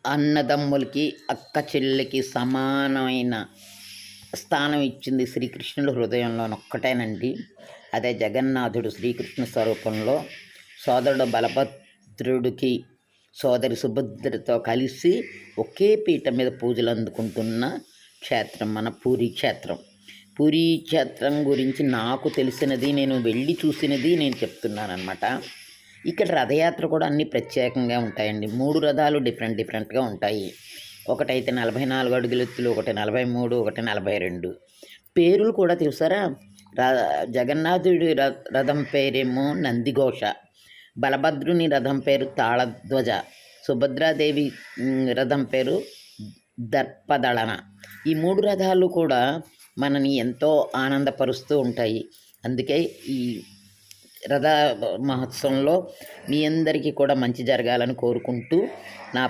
అన్నదమ్ములకి అక్క చెల్లెలకి సమానమైన స్థానం ఇచ్చింది శ్రీకృష్ణుడు హృదయంలోనొక్కటేనండి. అదే జగన్నాథుడు శ్రీకృష్ణ స్వరూపంలో సోదరుడు బలభద్రుడికి సోదరి సుభద్రతో కలిసి ఒకే పీట మీద పూజలు అందుకుంటున్న క్షేత్రం మన పూరీ క్షేత్రం. పూరీ క్షేత్రం గురించి నాకు తెలిసినది, నేను వెళ్ళి చూసినది నేను చెప్తున్నానమాట. ఇక్కడ రథయాత్ర కూడా అన్నీ ప్రత్యేకంగా ఉంటాయండి. 3 రథాలు డిఫరెంట్గా ఉంటాయి. ఒకటైతే 44 అడుగుల ఎత్తులు, ఒకటి 43, ఒకటి 42. పేర్లు కూడా తెలుసారా? జగన్నాథుడి రథం పేరేమో నందిఘోష, బలభద్రుని రథం పేరు తాళధ్వజ, సుభద్రాదేవి రథం పేరు దర్పదళన. ఈ 3 రథాలు కూడా మనని ఎంతో ఆనందపరుస్తూ ఉంటాయి. అందుకే ఈ రథ మహోత్సవంలో మీ అందరికీ కూడా మంచి జరగాలని కోరుకుంటూ నా